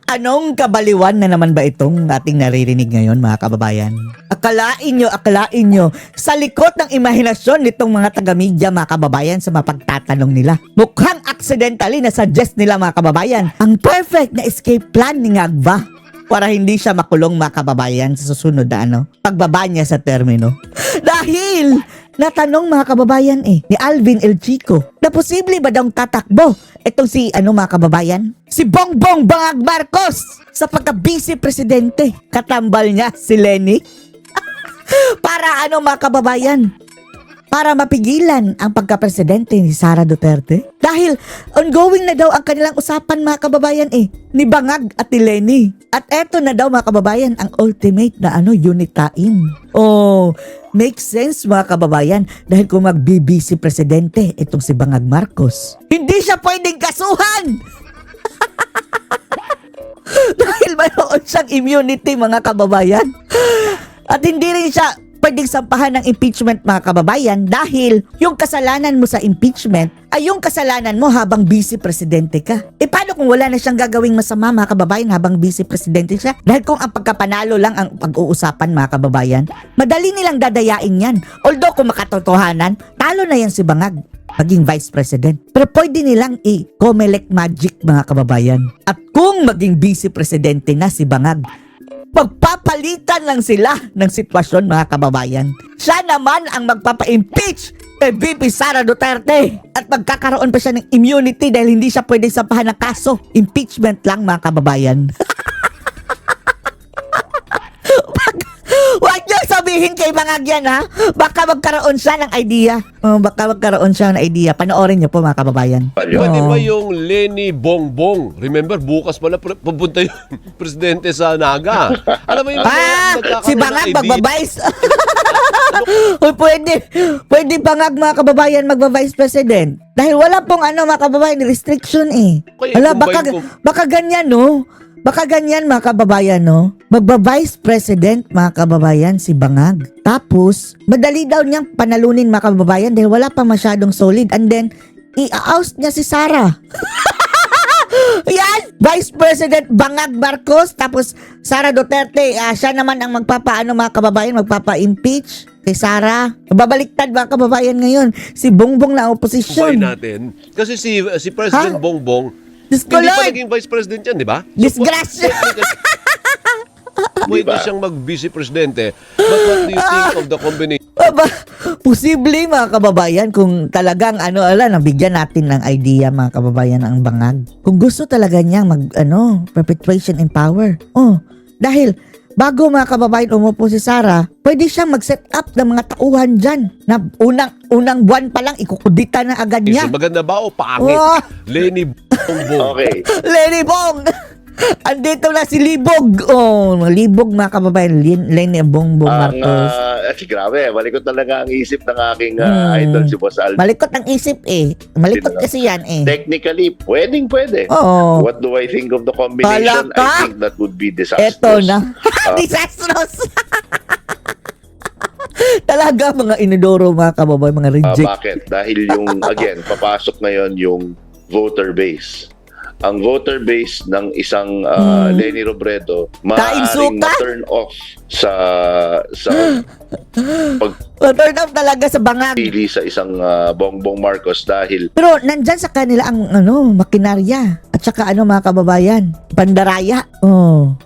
Anong kabaliwan na naman ba itong ating naririnig ngayon, mga kababayan? Akalain nyo, sa likod ng imahinasyon nitong mga taga-media, mga kababayan, sa mapagtatanong nila. Mukhang accidentally na suggest nila, mga kababayan, ang perfect na escape plan ni Ngagba para hindi siya makulong, mga kababayan, sa susunod na pagbaba niya sa termino. Dahil natanong, mga kababayan ni Alvin El Chico, na posible ba daw tatakbo itong si mga kababayan? Si Bongbong Bangag Marcos sa pagka-vice presidente. Katambal niya si Lenny. Para mga kababayan? Para mapigilan ang pagka-presidente ni Sara Duterte. Dahil ongoing na daw ang kanilang usapan, mga kababayan ni Bangag at ni Lenny. At eto na daw, mga kababayan, ang ultimate na unitain. Oh, makes sense, mga kababayan, dahil kung magbi-vice presidente itong si Bangag Marcos, hindi siya pwedeng kasuhan. Dahil mayroon siyang immunity, mga kababayan. At hindi rin siya pwedeng sampahan ng impeachment, mga kababayan, dahil yung kasalanan mo sa impeachment ay yung kasalanan mo habang vice presidente ka. Paano kung wala na siyang gagawing masama, mga kababayan, habang vice presidente siya? Dahil kung ang pagkapanalo lang ang pag-uusapan, mga kababayan, madali nilang dadayain yan. Although kung makatotohanan, talo na yan si Bangag maging vice president. Pero pwede nilang i-Comelec magic, mga kababayan. At kung maging vice presidente na si Bangag, magpapalitan lang sila ng sitwasyon, mga kababayan. Siya naman ang magpapa-impeach kay VP Sara Duterte. At magkakaroon pa siya ng immunity dahil hindi siya pwede sampahan ng kaso. Impeachment lang, mga kababayan. Huwag niyo sabihin kay Bangag yan, ha? Baka magkaroon siya ng idea. Panoorin niyo po, mga kababayan. Pwede ba yung Lenny Bongbong? Remember, bukas pala pupunta yung presidente sa Naga. Alam mo yung si Bangag magbabice. Pwede Bangag, mga kababayan, magba-vice president. Dahil wala pong mga kababayan, restriction Wala, baka ganyan, no? Baka ganyan, mga kababayan, no? Magba-vice president, mga kababayan, si Bangag. Tapos, madali daw niyang panalunin, mga kababayan, dahil wala pa masyadong solid. And then, i-oust niya si Sara. Yan! Vice President Bangag Marcos. Tapos, Sara Duterte, siya naman ang mga kababayan, magpapa-impeach kay Sara. Babaliktad, mga kababayan, ngayon. Si Bongbong na oposisyon. natin. Kasi si President Bongbong, hindi pa naging vice president yan, di ba? Disgrasya! Pwede siyang mag-vice presidente. But what do you think of the combination? Posible, mga kababayan, kung talagang nabigyan natin ng idea, mga kababayan, ang Bangag. Kung gusto talaga niyang perpetuation in power. Dahil bago, mga kababayan, umupo si Sara, pwede siyang mag-set up ng mga tauhan dyan na unang buwan pa lang, ikukudita na agad niya. Maganda ba o pangit? Lenny Bongbong. Okay. Lenny Bong! Andito na si Libog. Libog, mga kababayan. Lenny Bongbong Marcos. Grabe, malikot talaga ang isip ng aking idol, si Boss Alvin. Malikot ang isip Malikot kasi yan Technically, pwede. Oo. What do I think of the combination? Palaka. I think that would be disastrous. Eto na. Disastrous. Talaga, mga inodoro, mga kababayan, mga reject. Bakit? Dahil again, papasok ngayon yung voter base. Ang voter base ng isang Lenny Robredo maaaring ma-turn off sa turn off talaga sa Bangag. pili sa isang Bongbong Marcos dahil Pero nandyan sa kanila ang makinarya at saka mga kababayan, pandaraya.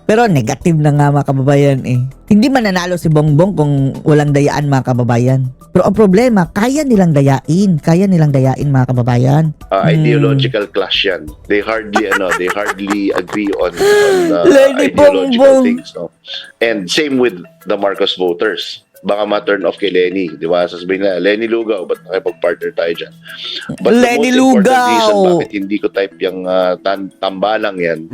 Pero negative na nga, mga kababayan Hindi mananalo si Bongbong kung walang dayaan, mga kababayan. Pero ang problema, kaya nilang dayain, mga kababayan. ideological clash yan. They hardly agree on Lenny ideological Bongbong. things, no? And same with the Marcos voters. Baka ma-turn off kay Lenny, di ba? Sasabihin na, Lenny Lugaw, ba't nakipag-partner tayo dyan? But Lenny the most important Lugaw! reason bakit hindi ko type yung tambalang yan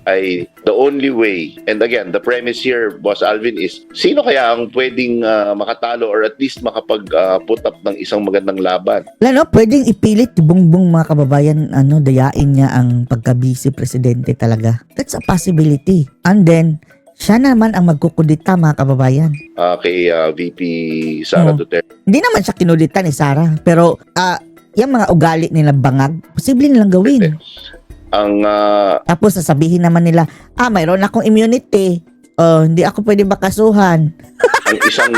ay the only way, and again, the premise here, Boss Alvin, is sino kaya ang pwedeng makatalo or at least makapag-put up ng isang magandang laban? Pwedeng ipilit ni Bongbong, mga kababayan, dayain niya ang pagka-vice presidente talaga. That's a possibility. And then, siya naman ang magkukudita, mga kababayan. Kay VP Sara Duterte. Hindi naman siya kinudita ni Sara. Pero, yung mga ugali nila Bangag, posible nilang gawin. Ang Tapos sasabihin naman nila, mayroon akong immunity. Hindi ako pwede bakasuhan. ang isang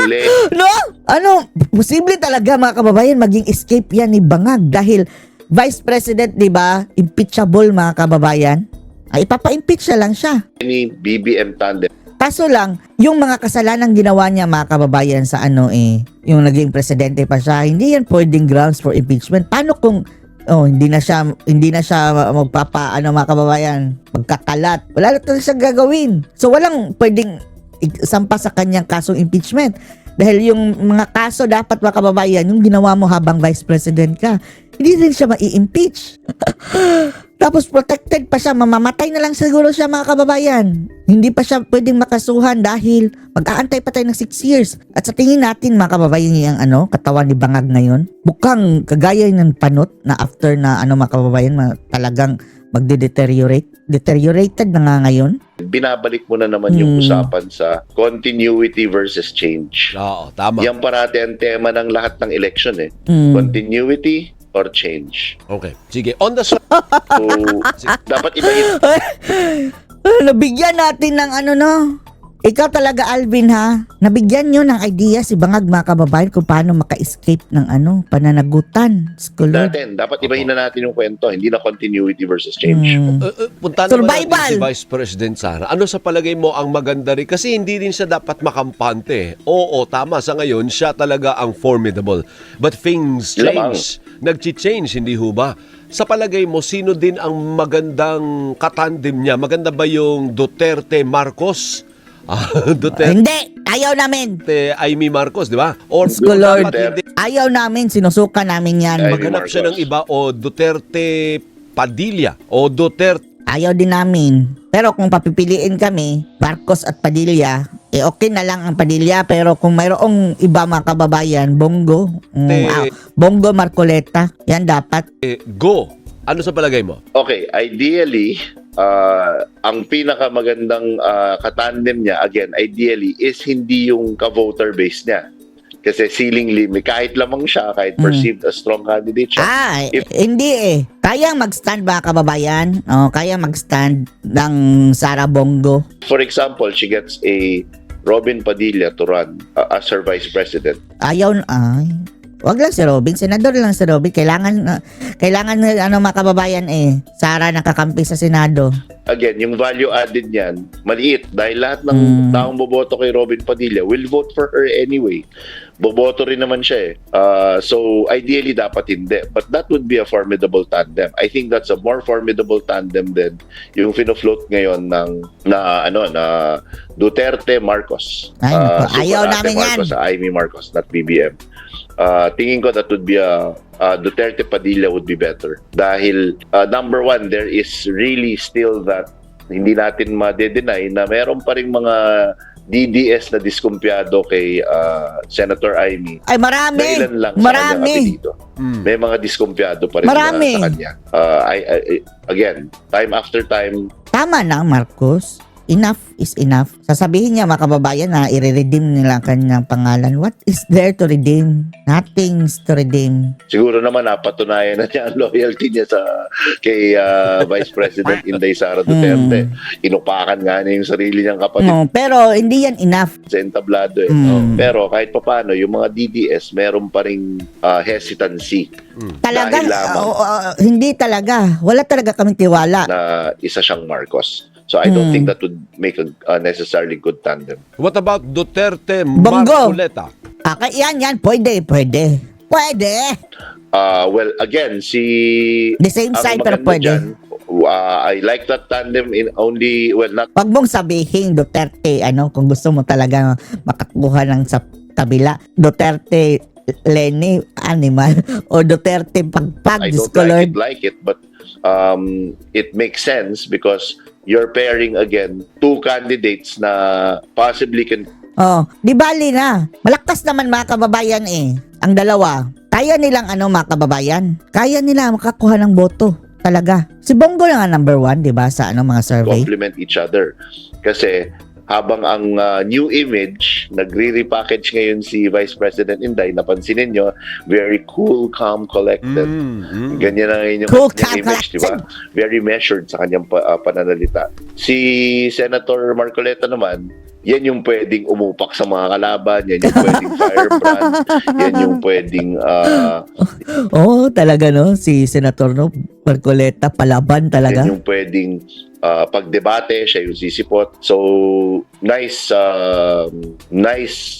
No? Posible talaga mga kababayan maging escape yan ni Bangag dahil Vice President, di ba? Impeachable mga kababayan. Ipapa-impeach na lang siya. Lenny BBM tandem. Kaso lang, yung mga kasalanang ginawa niya mga kababayan sa yung naging presidente pa siya, hindi yan pwedeng grounds for impeachment. Paano kung hindi na siya mga kababayan, magkakalat. Wala na talaga siyang gagawin. So walang pwedeng sampa sa kanyang kasong impeachment. Dahil yung mga kaso dapat mga kababayan, yung ginawa mo habang vice president ka, hindi rin siya mai-impeach. Tapos protected pa siya, mamamatay na lang siguro siya mga kababayan. Hindi pa siya pwedeng makasuhan dahil mag-aantay pa tayo ng 6 years. At sa tingin natin mga kababayan yung katawan ni Bangag ngayon, mukhang kagaya ng panot na after na mga kababayan talagang deteriorated na nga ngayon. Binabalik mo na naman yung usapan sa continuity versus change. Oo, tama. Yan parati ang tema ng lahat ng election Continuity or change. Okay. Sige, on the So, dapat ibahin. Nabigyan natin ng Ikaw talaga, Alvin, ha? Nabigyan nyo ng idea si Bangag mga kababayan kung paano maka-escape ng pananagutan. Scholar. Dapat ibahin na natin yung kwento. Hindi na continuity versus change. Punta naman Survival! natin si Vice President Sara. Ano sa palagay mo ang maganda rin? Kasi hindi rin siya dapat makampante. Oo, tama. Sa ngayon, siya talaga ang formidable. But things change. Nag-change, hindi ho ba? Sa palagay mo, sino din ang magandang katandem niya? Maganda ba yung Duterte-Marcos? Duterte, Hindi! Ayaw namin! Amy Marcos, di ba? Or Scholar. dapat hindi Ayaw namin! Sinusuka namin yan. Amy maghanap siya ng Marcos. iba o Duterte Padilla o Duterte Ayaw din namin. Pero kung papipiliin kami, Marcos at Padilla, okay na lang ang Padilla. Pero kung mayroong iba mga kababayan, Bongo, Bongo Marcoleta, yan dapat. Go. Ano sa palagay mo? Okay, ideally, ang pinakamagandang katandem niya, again, ideally, is hindi yung ka-voter base niya. Kasi ceiling limit, kahit lamang siya, kahit perceived as strong candidate siya. Hindi Kayang mag-stand ba kababayan? Kayang mag-stand ng Sara Bongo. For example, she gets a Robin Padilla to run as her vice president. Wag lang si Robin, senador lang si Robin. Kailangan mga kababayan Sara nakakampi sa Senado. Again, yung value added niyan, maliit. Dahil lahat ng taong boboto kay Robin Padilla will vote for her anyway. Boboto rin naman siya So, ideally, dapat hindi. But that would be a formidable tandem. I think that's a more formidable tandem than yung fino-float ngayon na Duterte Marcos. Ayaw namin Marcos, yan. Amy Marcos, not BBM. Tingin ko that would be Duterte Padilla would be better. Dahil number one, there is really still that hindi natin ma-deny na meron pa ring mga DDS na diskumpiyado kay Senator Amy. Ay, marami. Dahilan lang sa kanyang apelido. May mga diskumpiyado pa rin Marami. sa kanya. Again, time after time, Tama na, Marcos. Enough is enough. Sasabihin niya mga kababayan na i-redeem nila ang kanyang pangalan. What is there to redeem? Nothing's to redeem. siguro naman napatunayan na niya ang loyalty niya kay Vice President Inday Sara Duterte. Inupakan nga niya yung sarili niyang kapatid Pero hindi yan enough. sa entablado. Pero kahit papaano, yung mga DDS, meron pa ring hesitancy Talagang, Dahil lamang. hindi talaga. Wala talaga kaming tiwala. na isa siyang Marcos. So I don't think that would make a necessarily good tandem. What about Duterte Bongo. Marcoleta? Yan. Pwede. Well, again, The same side, pero maganda pwede. dyan, I like that tandem in only, well, not Wag mong sabihin, Duterte, kung gusto mo talaga makakuha ng sa kabila. Duterte, Lenny, animal. O Duterte, pagpag, I don't discolored. like it, but it makes sense because you're pairing again two candidates na possibly can Di bali na. Malakas naman mga kababayan ang dalawa. Kaya nilang mga kababayan. Kaya nila makakuha ng boto. Talaga. Si Bongo lang ang number 1, di ba, sa mga survey. complement each other. Kasi habang ang new image, nagre-repackage ngayon si Vice President Inday, napansinin nyo, very cool, calm, collected. Ganyan ang inyong Cool, kanyang calm, image, di ba? Very measured sa kanyang pananalita. Si Senator Marcoleta naman, yan yung pwedeng umupak sa mga kalaban, yan yung pwedeng firebrand, yan yung pwedeng Oo, talaga no, si Senator no, Marcoleta, palaban talaga. yan yung pwedeng pagdebate, siya yung sisipot. So, nice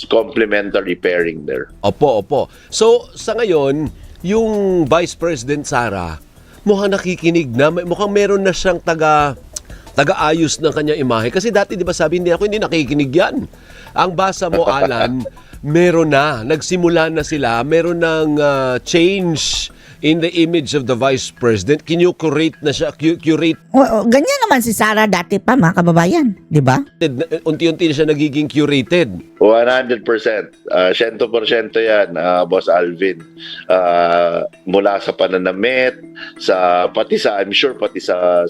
complementary pairing there. Opo. So, sa ngayon, yung Vice President Sara, mukhang nakikinig na, mukhang meron na siyang taga-ayos ng kanyang imahe. Kasi dati, di ba sabi, hindi nakikinig yan. Ang basa mo, Alan, meron na. Nagsimula na sila. Meron ng change in the image of the Vice President. Kinyo-curate na siya. Curate. Ganyan naman si Sara dati pa, mga kababayan. Di ba? Unti-unti na siya nagiging curated. 100%. 100% yan, Boss Alvin. Mula sa pananamit, pati sa, I'm sure, pati sa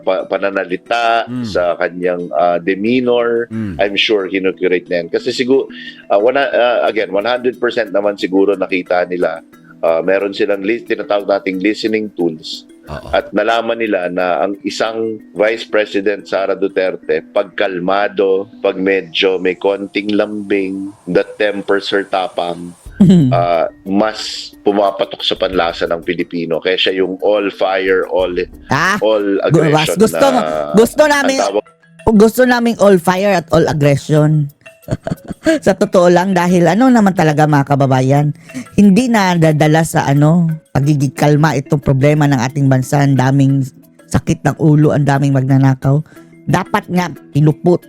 pananalita, sa kanyang demeanor, I'm sure kinukurate na yan. Kasi siguro, again, 100% naman siguro nakita nila, meron silang tinatawag nating listening tools. At nalaman nila na ang isang Vice President Sara Duterte, pag kalmado, pag medyo may konting lambing, that tempers her tapang, mas pumapatok sa panlasa ng Pilipino. Kaya siya yung all fire, all aggression. Gusto namin all fire at all aggression. Sa totoo lang, dahil naman talaga mga kababayan, hindi na dadala sa pagiging kalma itong problema ng ating bansa. Ang daming sakit ng ulo, ang daming magnanakaw. Dapat nga pinuput,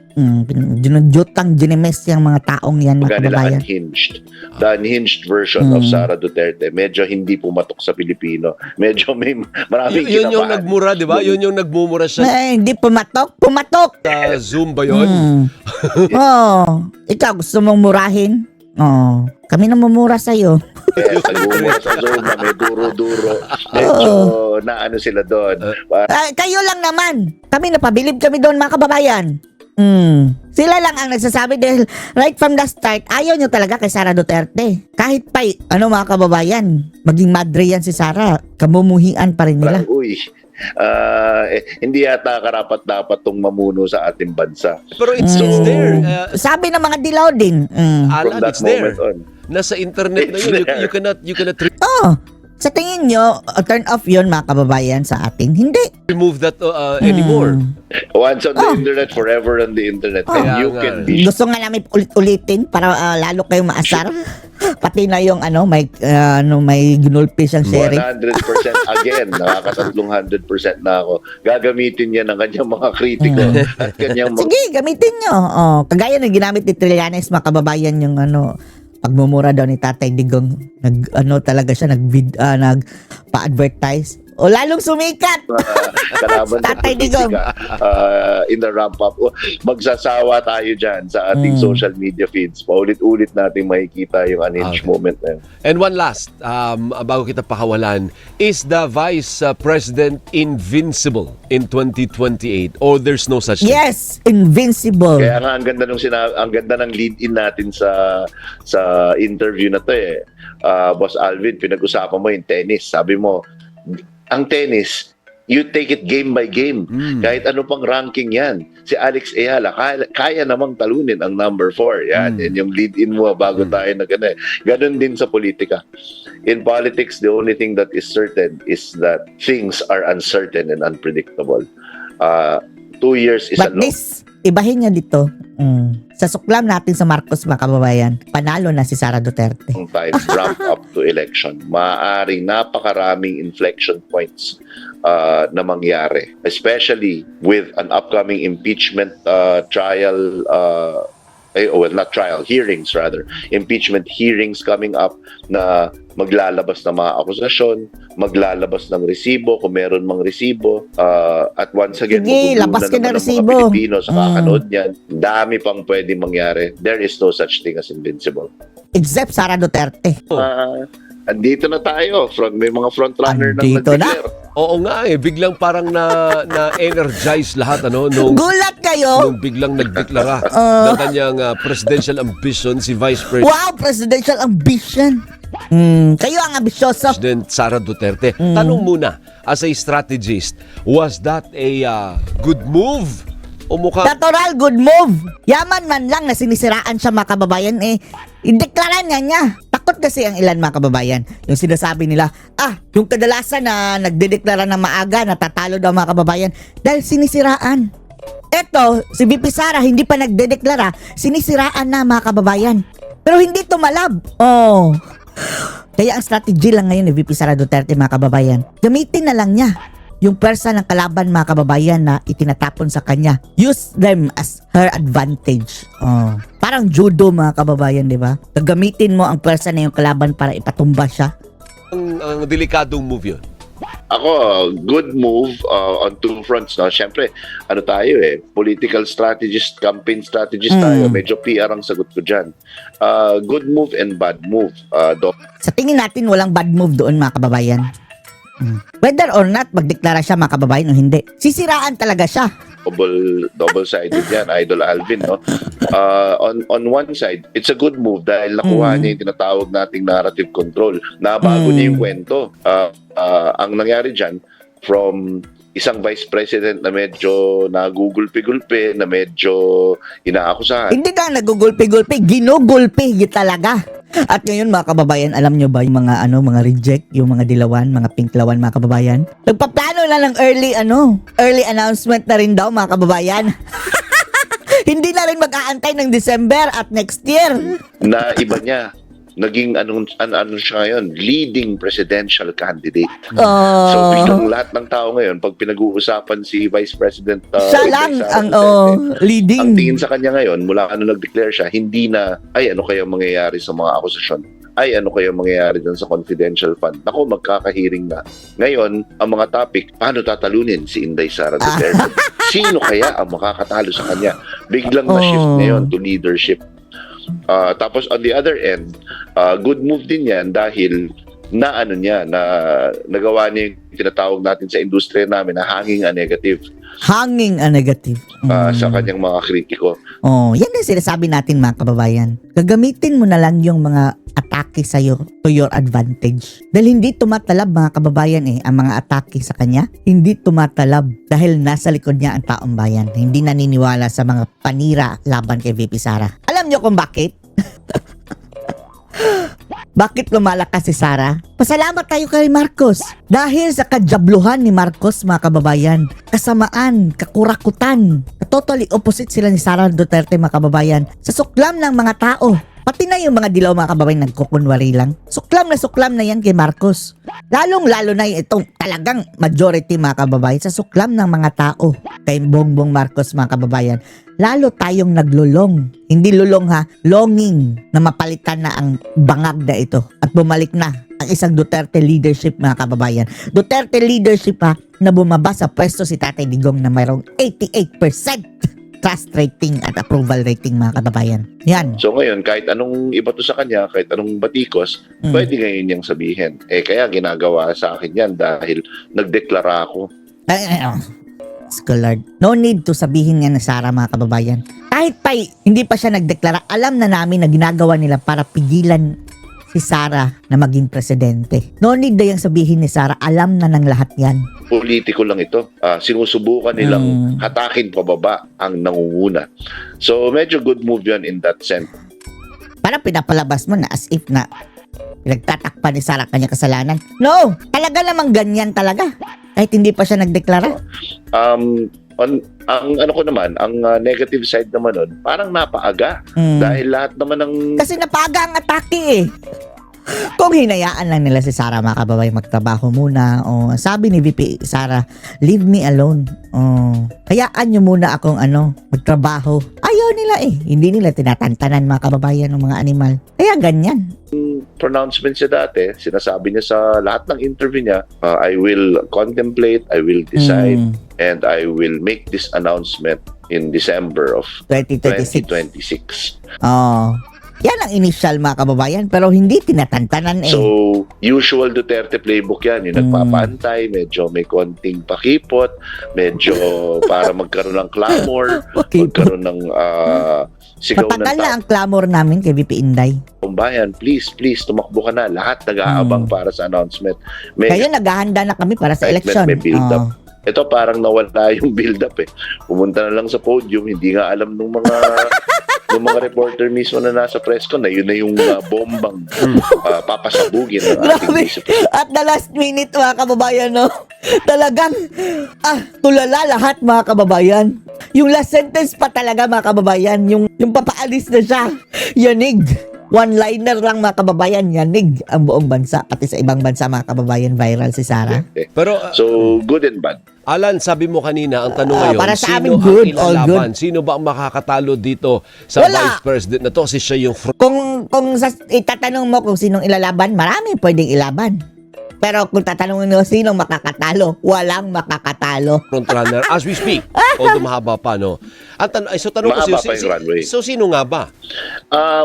dinudutang dinimes yung mga taong yan, mga kababayan. The unhinged version of Sara Duterte, medyo hindi pumatok sa Pilipino. Medyo may maraming Yun yung nagmura, di ba? Yun yung nagmumura siya. Hindi pumatok. Sa Zoom ba yun? Ikaw gusto mong murahin? Kami na mumura sa'yo. Yes, nagmumura sa Zoom na may duro-duro. Medyo naano sila doon. Kayo lang naman. Kami napabilib kami doon, mga kababayan. Sila lang ang nagsasabi dahil right from the start, ayaw nyo talaga kay Sara Duterte. Kahit pa, mga kababayan, maging madre yan si Sara, kamumuhian pa rin nila. Hindi yata karapat-dapat tong mamuno sa ating bansa. Pero it's there. Sabi ng mga dilaw din. Alan, it's there. Nasa internet na yun. You cannot Sa tingin nyo, turn off yun, mga kababayan, sa atin? Hindi. remove that anymore. Once on the internet, forever on the internet. And you can be Gusto nga namin ulit-ulitin para lalo kayong maasar. Pati na yung may ginulpi siyang sharing. 100% again, nakakatatlong 100% na ako. Gagamitin niya ng kanyang mga kritiko at kanyang Sige, gamitin nyo. Kagaya ng ginamit ni Trillanes, mga kababayan, yung pagmumura daw ni Tatay Digong. Talaga siya, nagpa-advertise. O lalong sumikat. Kalaban sa Tatay Digong. In the ramp-up. Magsasawa tayo dyan sa ating social media feeds. Paulit-ulit natin makikita yung unhinged moment na yun. And one last, bago kita pakawalan, is the Vice President invincible in 2028 or there's no such thing? Yes, invincible. Kaya nga ang ganda ng lead-in natin sa interview na to eh. Boss Alvin, pinag-usapan mo yung tennis. Sabi mo, ang tennis, you take it game by game. Kahit ano pang ranking yan. Si Alex Ayala, kaya namang talunin ang number 4. Yan yung lead-in mo bago tayo na gano'n. Ganon din sa politika. In politics, the only thing that is certain is that things are uncertain and unpredictable. 2 years is a But long ibahin niya dito. Sa suklam natin sa Marcos, mga kababayan, panalo na si Sara Duterte. time ramp up to election. Maaaring napakaraming inflection points na mangyari. Especially with an upcoming impeachment trial, not trial, hearings rather. Impeachment hearings coming up na maglalabas ng mga akusasyon, maglalabas ng resibo kung meron mang resibo. At once again, Sige, labas ka ng resibo. Mga Pilipino sa kakanood niyan. Dami pang pwede mangyari. There is no such thing as invincible. Except Sara Duterte. Andito na tayo. May mga frontrunner nang Andito na. nag-declare. Oo nga biglang parang na-energize lahat nung Gulat kayo? biglang nagdeklara ng kanyang presidential ambition si Vice Wow, presidential ambition. Kayo ang ambisyoso. President Sara Duterte. Tanong muna, as a strategist, was that a good move? O mukha Natural, good move. Yaman man lang na sinisiraan siya mga kababayan ideklara niya. Takot kasi ang ilan mga kababayan. Yung sinasabi nila, yung kadalasan na nagdedeklara ng maaga, natatalo daw mga kababayan dahil sinisiraan. Eto, si VP Sara hindi pa nagdedeklara, sinisiraan na mga kababayan. Pero hindi tumalab. Kaya ang strategy lang ngayon ni VP Sara Duterte mga kababayan, gamitin na lang niya yung persa ng kalaban mga kababayan na itinatapon sa kanya. Use them as her advantage. Parang judo mga kababayan, di ba? Gagamitin mo ang persa na yung kalaban para ipatumba siya. ang delikadong move yun. Ako, good move on two fronts. No? Siyempre, tayo political strategist, campaign strategist tayo. Medyo PR ang sagot ko dyan. Good move and bad move. Sa tingin natin, walang bad move doon mga kababayan. Whether or not magdeklara siya mga kababayan o hindi, sisiraan talaga siya. Double-sided yan, Idol Alvin. No? On one side, it's a good move dahil nakuha niya yung tinatawag nating narrative control. Nabago niya yung kwento. Ang nangyari dyan, from isang vice president na medyo nagugulpi-gulpi, na medyo inaakusahan. Hindi ka nagugulpi-gulpi, ginugulpi talaga. At ngayon mga kababayan, alam nyo ba yung mga mga reject, yung mga dilawan, mga pinklawan mga kababayan? Nagpaplano na ng early announcement na rin daw mga kababayan. Hindi na rin mag-aantay ng December at next year. Na iba niya, naging ano siya ngayon, leading presidential candidate. So biglang lahat ng tao ngayon, pag pinag-uusapan si Vice President siya lang ang leading. Ang tingin sa kanya ngayon, mula nag-declare siya, hindi na, ano kaya mangyayari sa mga akusasyon? Ano kaya mangyayari dun sa confidential fund? Ako, magkakahiring na. Ngayon, ang mga topic, paano tatalunin si Inday Sara Duterte? Sino kaya ang makakatalo sa kanya? Biglang na-shift ngayon to leadership. Tapos on the other end, good move din yan dahil nagawa niya yung tinatawag natin sa industriya namin na hanging a negative. Hanging a negative. Sa kanyang mga kritiko. Yan ang sinasabi natin mga kababayan. Gagamitin mo na lang yung mga atake sa'yo to your advantage. Dahil hindi tumatalab mga kababayan ang mga atake sa kanya. Hindi tumatalab dahil nasa likod niya ang taong bayan. Hindi naniniwala sa mga panira laban kay VP Sara. Alam niyo kung bakit? Bakit lumalakas si Sara? Pasalamat tayo kay Marcos. Dahil sa kajabluhan ni Marcos mga kababayan, kasamaan, kakurakutan, totally opposite sila ni Sara Duterte mga kababayan sa suklam ng mga tao. Pati na yung mga dilaw mga kababayan nagkukunwari lang. Suklam na yan kay Marcos. Lalong-lalo na itong talagang majority mga kababayan sa suklam ng mga tao kay Bongbong Marcos mga kababayan. Lalo tayong naglulong. Hindi lulong longing na mapalitan na ang bangag na ito at bumalik na ang isang Duterte leadership mga kababayan. Duterte leadership na bumaba sa pwesto si Tatay Digong na mayroong 88% trust rating at approval rating mga kababayan. Yan. So ngayon, kahit anong ibato sa kanya, kahit anong batikos, pwede ngayon niyang sabihin. Kaya ginagawa sa akin yan dahil nagdeklara ako. Scholar. No need to sabihin nga na Sara mga kababayan. Kahit pa hindi pa siya nagdeklara, alam na namin na ginagawa nila para pigilan si Sara na maging presidente. No need na yung sabihin ni Sara, alam na ng lahat yan. Politiko lang ito. Sinusubukan nilang hatakin pababa ang nangunguna. So medyo good move yun in that sense. Parang pinapalabas mo na as if na pinagtatakpan ni Sara kanya kasalanan. No! Talaga namang ganyan talaga. Kahit hindi pa siya nagdeklara. Ang negative side naman nun, parang napaaga. Dahil lahat naman ng... Kasi napaaga ang atake Kung hinayaan lang nila si Sara mga kababayan magtrabaho muna, sabi ni VP Sara, leave me alone. Hayaan nyo muna akong magtrabaho. Ayaw nila Hindi nila tinatantanan mga kababayan ng mga animal. Kaya ganyan. Pronouncement siya dati, sinasabi niya sa lahat ng interview niya, I will contemplate, I will decide, and I will make this announcement in December of 2026. Yan ang initial mga kababayan, pero hindi tinatantanan eh. So, usual Duterte playbook yan. Yung nagpapantay, medyo may konting pakipot, medyo para magkaroon ng clamor, magkaroon ng sigaw ng Matagal na ang clamor namin kay VP Inday. taong bayan. Please, tumakbo ka na. Lahat nag-aabang para sa announcement. May Ngayon, naghahanda na kami para sa excitement, election. may build-up. Oh. Ito parang nawala yung build-up eh. Pumunta na lang sa podium, hindi nga alam ng mga reporter mismo na nasa press con na yun na yung bombang papasabugin ng ating Grabe. vice president. At the last minute mga kababayan, no? Talagang, tulala lahat mga kababayan. Yung last sentence pa talaga mga kababayan, yung papaalis na siya, yanig. One-liner lang mga kababayan, yanig ang buong bansa. Pati sa ibang bansa mga kababayan, viral si Sarah. Okay. Pero So, good and bad. Alan, sabi mo kanina, ang tanong ngayon, para sa sino amin good, ang all ilalaban? Sino ba ang makakatalo dito sa Wala. Vice President na to? Kasi siya yung Kung itatanong mo kung sinong ilalaban, marami pwedeng ilaban. Pero kung tatanungin mo sinong makakatalo, walang makakatalo. frontrunner as we speak. Although mahaba pa, no? At so tanong ko, Mahaba pa yung runway. so sino nga ba?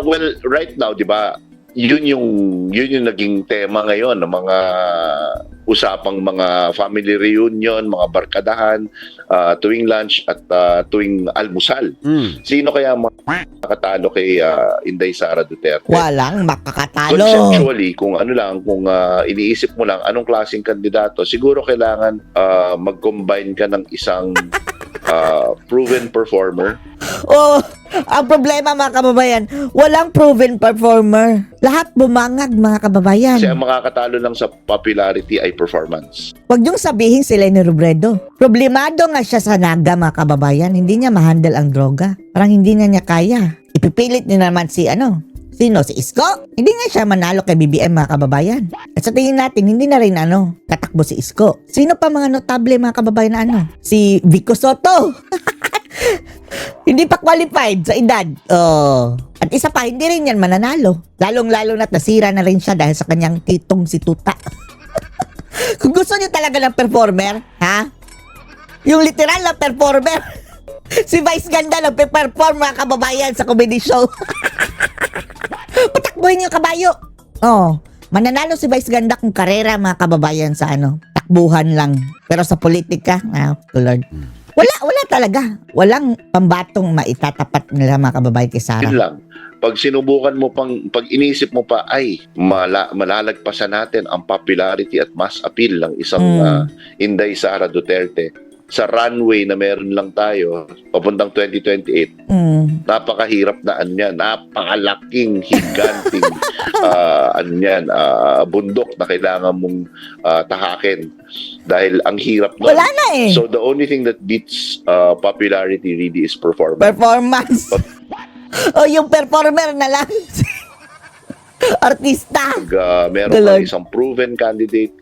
Well, right now, 'di ba? Yun yung naging tema ngayon ng mga usapang mga family reunion, mga barkadahan, tuwing lunch at tuwing almusal. Sino kaya makakatalo kay Inday Sara Duterte? Walang makakatalo. Conceptually, kung iniisip mo lang anong klaseng kandidato, siguro kailangan mag-combine ka ng isang proven performer. Oh, ang problema mga kababayan, walang proven performer. Lahat bumangag mga kababayan. Kasi ang makakatalo lang sa popularity ay performance. Huwag niyong sabihin si Leni Robredo. Problemado nga siya sa naga mga kababayan. Hindi niya ma-handle ang droga. Parang hindi niya kaya. Ipipilit niyo naman sino? Si Isko? Hindi nga siya manalo kay BBM mga kababayan. At sa tingin natin, hindi na rin tatakbo si Isko. Sino pa mga notable mga kababayan na Si Vico Soto. Hindi pa qualified sa edad. Oh. At isa pa, hindi rin yan mananalo. Lalong-lalo na't nasira na rin siya dahil sa kanyang titong si Tuta. Kung gusto niyo talaga ng performer, ha? Yung literal na performer. Si Vice Ganda nagpe-perform mga kababayan sa comedy show. Patakbuhin yung kabayo. Oh, mananalo si Vice Ganda kung karera mga kababayan sa takbuhan lang. Pero sa politika, Lord. Wala talaga. Walang pambatong maitatapat nila mga kababayan kay Sarah. Yun lang. Pag sinubukan mo pag inisip mo pa, ay, malalagpasan natin ang popularity at mass appeal ng isang Inday Sara Duterte sa runway na meron lang tayo papuntang 2028. Napakahirap na napakalaking, higanting bundok na kailangan mong tahakin dahil ang hirap nun. Wala na eh. So the only thing that beats popularity really is performance. Performance. O yung performer na lang. Artista. Meron kang isang proven candidate,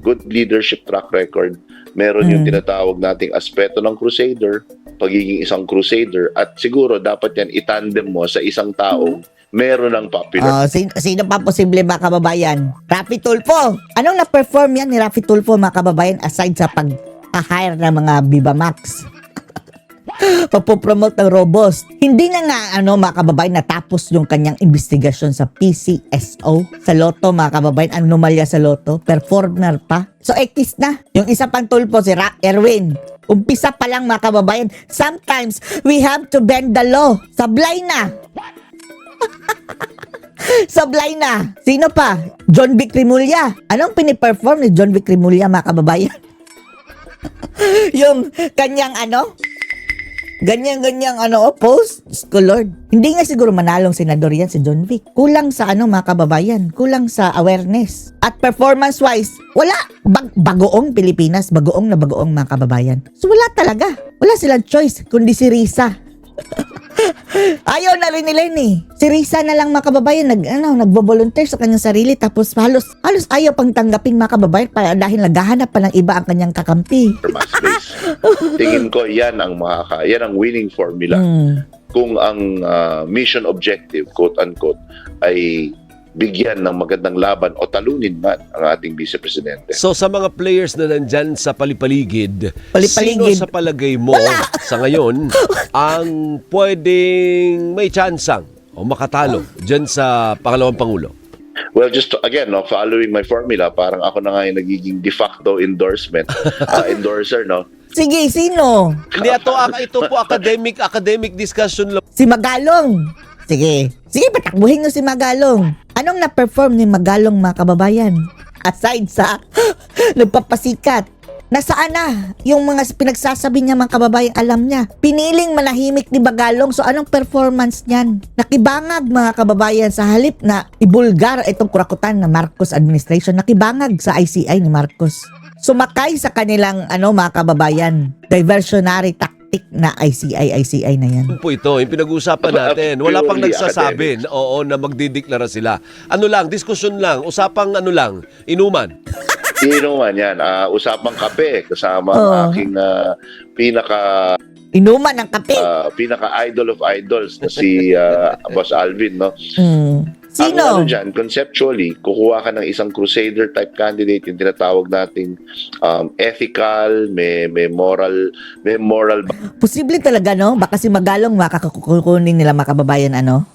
good leadership track record, meron yung tinatawag nating aspeto ng crusader, pagiging isang crusader, at siguro dapat yan itandem mo sa isang taong meron ng popular. Sino pa posible mga kababayan? Raffy Tulfo. Anong na-perform yan ni Raffy Tulfo mga kababayan aside sa pag-hire ng mga Viva Max? Pagpopromote ng Robust. Hindi na nga mga kababayan natapos yung kanyang investigasyon sa PCSO sa Lotto mga kababayan, anomalya sa Lotto, performer pa. So ekis na. Yung isa pang tulpo si Erwin. Umpisa pa lang mga kababayan. Sometimes we have to bend the law. Sablay na. Sablay na. Sino pa? John Vic Rimulya. Anong piniperform ni John Vic Rimulya mga kababayan? Yung kanyang Ganyan, post? Ko Lord. Hindi nga siguro manalong senador yan si John Vic. Kulang sa mga kababayan. Kulang sa awareness. At performance-wise, wala. Bagoong Pilipinas. Bagoong na bagoong mga kababayan. So wala talaga. Wala silang choice kundi si Risa. Ayaw na rin nila si Risa na lang mga kababayan nagbo-volunteer sa kanyang sarili tapos halos ayaw pang tanggapin mga kababayan dahil naghahanap pa ng iba ang kanyang kakampi. Tingin ko yan ang winning formula. Kung ang mission objective, quote unquote, ay bigyan ng magandang laban o talunin man ang ating Vice Presidente. So sa mga players na nandyan sa palipaligid, sino sa palagay mo sa ngayon ang pwedeng may tsansang o makatalo dyan sa pangalawang Pangulo? Well, just again, no, following my formula, parang ako na nga yung nagiging de facto endorser, no? Sige, sino? Hindi, ito po academic discussion lang. Si Magalong. Sige, patakbuhin nyo si Magalong. Anong na-perform ni Magalong, mga kababayan? Aside sa nagpapasikat. Nasaan na yung mga pinagsasabi niya, mga kababayan, alam niya. Piniling manahimik ni Magalong, so anong performance niyan? Nakibangag, mga kababayan, sa halip na ibulgar itong kurakutan na Marcos administration. Nakibangag sa ICI ni Marcos. Sumakay sa kanilang, mga kababayan, diversionary tactic na ICI na yan. Po ito, yung pinag-uusapan natin. Wala pang Purely nagsasabi na magdideklara sila. Ano lang, diskusyon lang, usapang inuman. Sino man yan? Usapang kape kasama Oo. ang aking Inuman ng kape. pinaka-idol of idols na si Boss Alvin, no? Ang Ang Sino? dyan, conceptually, kukuha ka ng isang crusader type candidate, yung tinatawag nating ethical, may moral Posible talaga, no? Baka si Magalong makakakukunin nila, mga kababayan, ano?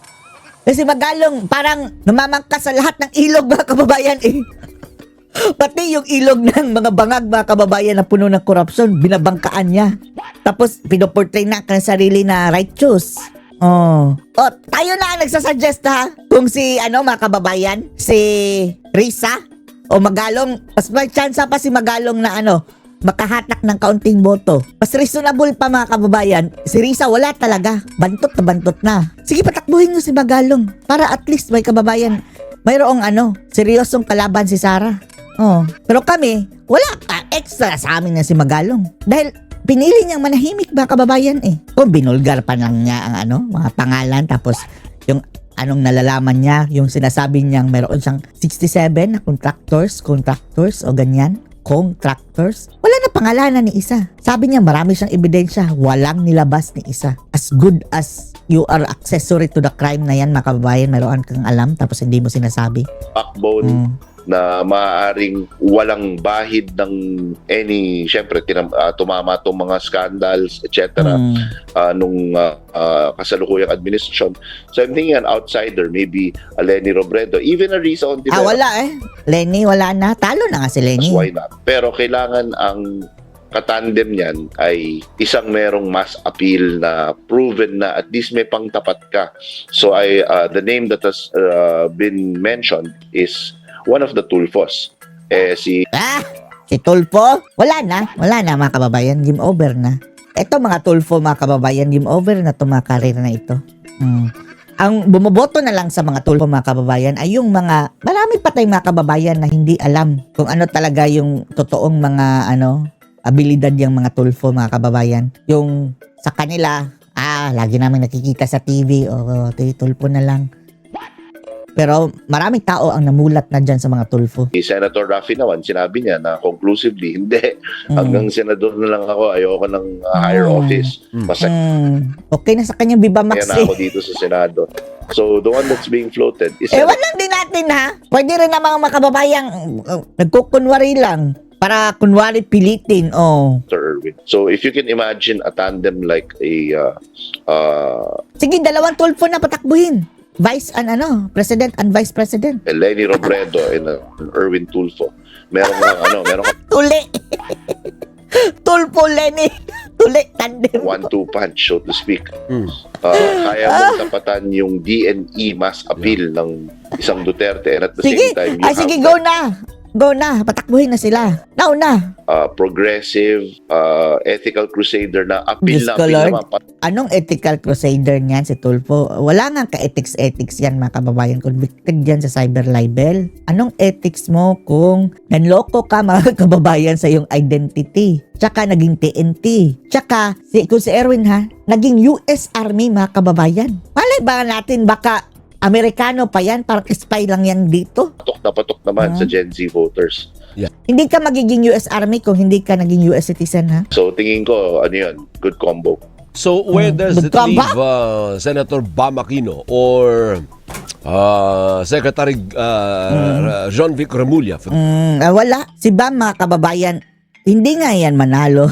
Kasi Magalong parang namamangka sa lahat ng ilog, mga kababayan, eh. Pati yung ilog ng mga bangag, mga kababayan, na puno ng korupsyon, binabangkaan niya. Tapos, pinoportray na ang sarili na righteous. Oh, tayo na ang nagsasuggest, ha? Kung si, mga kababayan, si Risa o Magalong, mas may chance pa si Magalong na, makahatak ng kaunting boto. Mas reasonable pa, mga kababayan. Si Risa, wala talaga. Bantot na. Sige, patakbuhin nyo si Magalong. Para at least, may kababayan, mayroong, seryosong kalaban si Sara. Oh, pero kami, wala ka extra sa amin na si Magalong. Dahil, pinili niyang manahimik, mga kababayan, eh. Kung binulgar pa lang niya ang mga pangalan, tapos yung anong nalalaman niya, yung sinasabi niyang meron siyang 67 na contractors o ganyan, contractors. Wala na pangalanan ni isa. Sabi niya marami siyang ebidensya, walang nilabas ni isa. As good as you are accessory to the crime na yan, mga kababayan, meron kang alam, tapos hindi mo sinasabi. backbone na maaaring walang bahid ng syempre, tumama itong mga scandals, etc. Nung kasalukuyang administration. So I'm thinking an outsider, maybe a Lenny Robredo, even a Risa Ontiveros. Wala eh. Lenny, wala na. Talo na nga si Lenny. Why not? Pero kailangan ang katandem niyan ay isang merong mass appeal na proven na at least may pangtapat ka. So the name that has been mentioned is one of the Tulfos. Si Tulfo? Wala na, mga kababayan. Game over na. Ito, mga Tulfo, mga kababayan, game over na ito, mga karir na ito. Ang bumoboto na lang sa mga Tulfo, mga kababayan, ay yung marami pa tayong mga kababayan na hindi alam kung ano talaga yung totoong mga, abilidad yung mga Tulfo, mga kababayan. Yung sa kanila, lagi namin nakikita sa TV, Tulfo na lang. Pero maraming tao ang namulat na dyan sa mga Tulfo. Senator Raffy naman, sinabi niya na conclusively, hindi. Hanggang senador na lang ako, ayoko ng higher office. Okay na sa kanyang Viva Max Kaya na ako dito sa Senado. So, the one that's being floated is Walang din natin, ha? Pwede rin na mga kababayang nagkukunwari lang. Para kunwari pilitin, Senator Erwin. So, if you can imagine a tandem like Sige, 2 Tulfo na patakbuhin. President and Vice President. Lenny Robredo and Erwin Tulfo. Meron kang Tuli. Tulfo, Lenny. Tuli, tandem. 1-2 punch, so to speak. Kaya mong tapatan yung DNE mass appeal ng isang Duterte and at the same time, Sige, go na. Go na, patakbuhin na sila. Now na. Progressive, ethical crusader na appeal Diyos na ko, appeal Lord. naman. Anong ethical crusader niyan si Tulfo? Wala nga ka-ethics yan, mga kababayan. Convicted yan sa cyber libel. Anong ethics mo kung nanloko ka, mga kababayan, sa iyong identity? Tsaka naging TNT. Tsaka, kung si Erwin, naging US Army, mga kababayan. Malay ba natin, baka Amerikano pa yan, parang spy lang yan dito. Patok naman sa Gen Z voters. Hindi ka magiging US Army kung hindi ka naging US citizen, ha? So tingin ko, yun, good combo. So where does it leave Senator Bam Aquino or Secretary John Vic Remulla? Wala. Si Bam, mga kababayan, hindi nga yan manalo.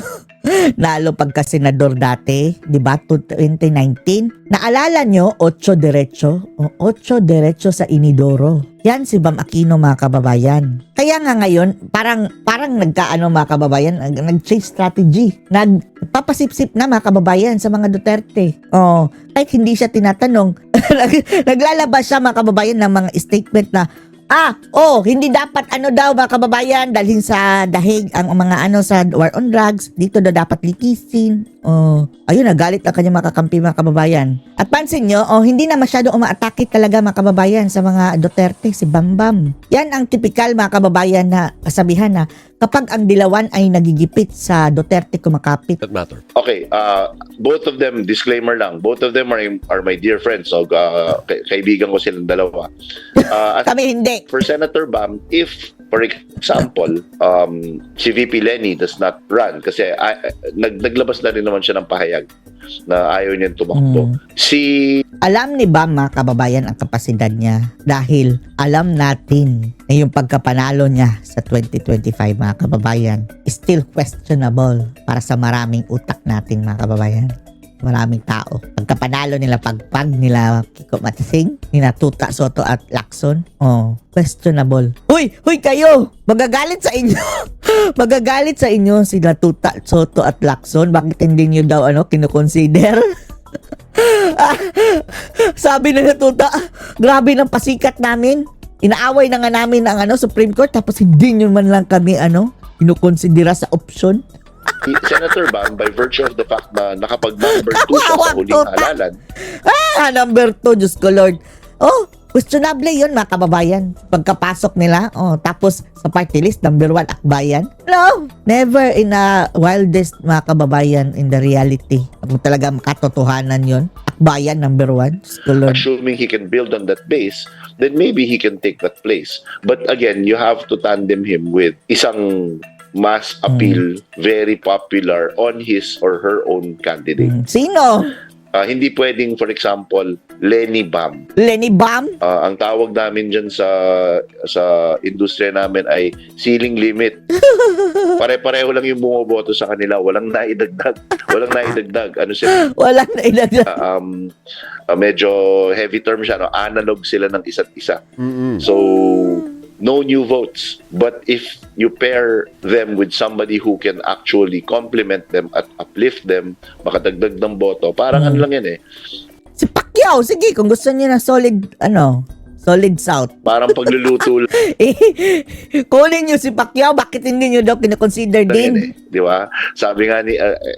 Nalo pagka senador dati, di ba? 2019. Naalala nyo, 8 diretso? O 8 diretso sa Inidoro. Yan si Bam Aquino, mga kababayan. Kaya nga ngayon, parang nagkaano, mga kababayan, nag-change strategy. Nagpapasip-sip na, mga kababayan, sa mga Duterte. Oh, kahit hindi siya tinatanong, naglalabas siya, mga kababayan, ng mga statement na, hindi dapat daw, mga kababayan, dalhin sa dahig ang mga sa war on drugs, dito daw dapat litisin. Ayun, nagalit ang kanyang makakampi, mga kababayan. At pansin nyo, hindi na masyado umaatake talaga, mga kababayan, sa mga Duterte, si Bambam. Yan ang typical, mga kababayan, na kasabihan na kapag ang dilawan ay nagigipit sa Duterte kumakapit. That matter. Okay, both of them, disclaimer lang, both of them are my dear friends. So, kaibigan ko silang dalawa. Kami hindi. For Senator Bam, if, for example, si VP Lenny does not run, kasi naglabas na rin naman siya ng pahayag na ayaw niyang tumakbo. Alam ni Bam, mga kababayan, ang kapasidad niya dahil alam natin na yung pagkapanalo niya sa 2025, mga kababayan, is still questionable para sa maraming utak natin, mga kababayan. Maraming tao. Pagkapanalo nila, pagpag nila Kiko Matising, nila Tuta Soto at Lacson, questionable. Huy kayo! Magagalit sa inyo! Magagalit sa inyo sila Tuta Soto at Lacson. Bakit hindi nyo daw kinukonsider? Sabi na Tuta, grabe ng pasikat namin. Inaaway na nga namin ang Supreme Court, tapos hindi nyo man lang kami kinukonsidera sa option. Senator Bam, by virtue of the fact na nakapag-number 2 siya sa huling halalan. Number 2, Diyos ko Lord. Questionable yun, mga kababayan. Pagkapasok nila, tapos sa party list, number 1, Akbayan. No, never in a wildest, mga kababayan, in the reality. Kung talaga makatotohanan yun, Akbayan, number 1, Diyos ko Lord. Assuming he can build on that base, then maybe he can take that place. But again, you have to tandem him with isang mass appeal, very popular on his or her own candidate. Sino? Hindi pwedeng, for example, Lenny Bam. Lenny Bam? Ang tawag namin dyan sa industriya namin ay ceiling limit. Pare-pareho lang yung bumoboto sa kanila. Walang naidagdag. Ano sila? Walang naidagdag. Medyo heavy term siya. Analog sila ng isa't isa. Mm-mm. So, no new votes. But if you pair them with somebody who can actually complement them at uplift them, makadagdag ng boto, parang ano lang yan Si Pacquiao, sige, kung gusto niyo na solid South. Parang pagluluto lang Kunin niyo si Pacquiao, bakit hindi niyo daw kinoconsider yan din? Di ba? Sabi nga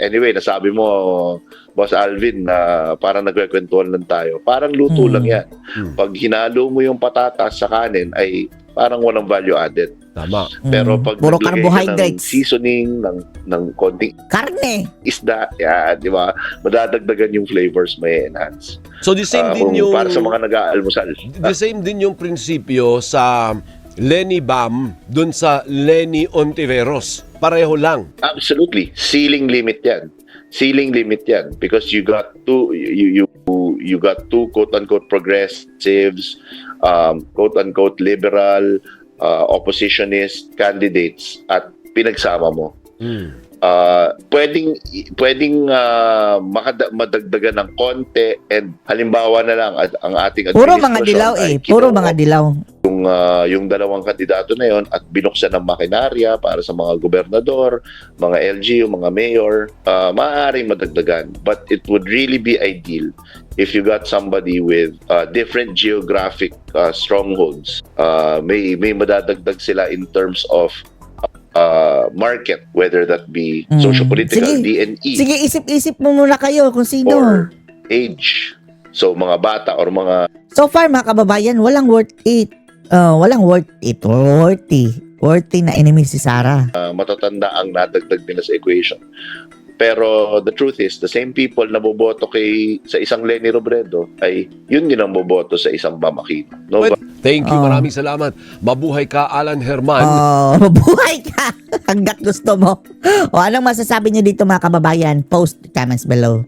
anyway, nasabi mo, Boss Alvin, na parang nagkwekwentuhan lang tayo. Parang luto lang yan. Pag hinalo mo yung patatas sa kanin, ay parang walang value added. Tama. Pero pag Puro naglagay ka ng carbohydrates. seasoning, ng konting Karne. isda, di ba? Madadagdagan yung flavors, may enhance. So the same din yung Para sa mga nag-aalmusal. the same din yung prinsipyo sa Lenny Bam dun sa Lenny Ontiveros. Pareho lang. Absolutely. Ceiling limit yan because you got two quote-unquote progressives, quote-unquote liberal, oppositionist candidates at pinagsama mo. Pwedeng madagdagan ng konti, and halimbawa na lang ang ating Puro mga administrasyon dilaw ay Puro mga dilaw. yung dalawang kandidato na yon at binuksan ng makinarya para sa mga gobernador, mga LGU, mga mayor, maaaring madagdagan. But it would really be ideal if you got somebody with different geographic strongholds. May madadagdag sila in terms of market, whether that be socio-political, Sige. DNE, Sige, isip-isip mo muna kayo kung sino. or age. So, mga bata or mga So far, mga kababayan, walang worth it. Worthy na enemy si Sara. matatanda ang nadagdag nila sa equation. Pero the truth is, the same people na boboto sa isang Lenny Robredo ay yun din ang boboto sa isang Bam Aquino. No? Well, thank you. Maraming salamat. Mabuhay ka, Alan Herman. Mabuhay ka hanggat gusto mo. O anong masasabi niyo dito, mga kababayan? Post comments below.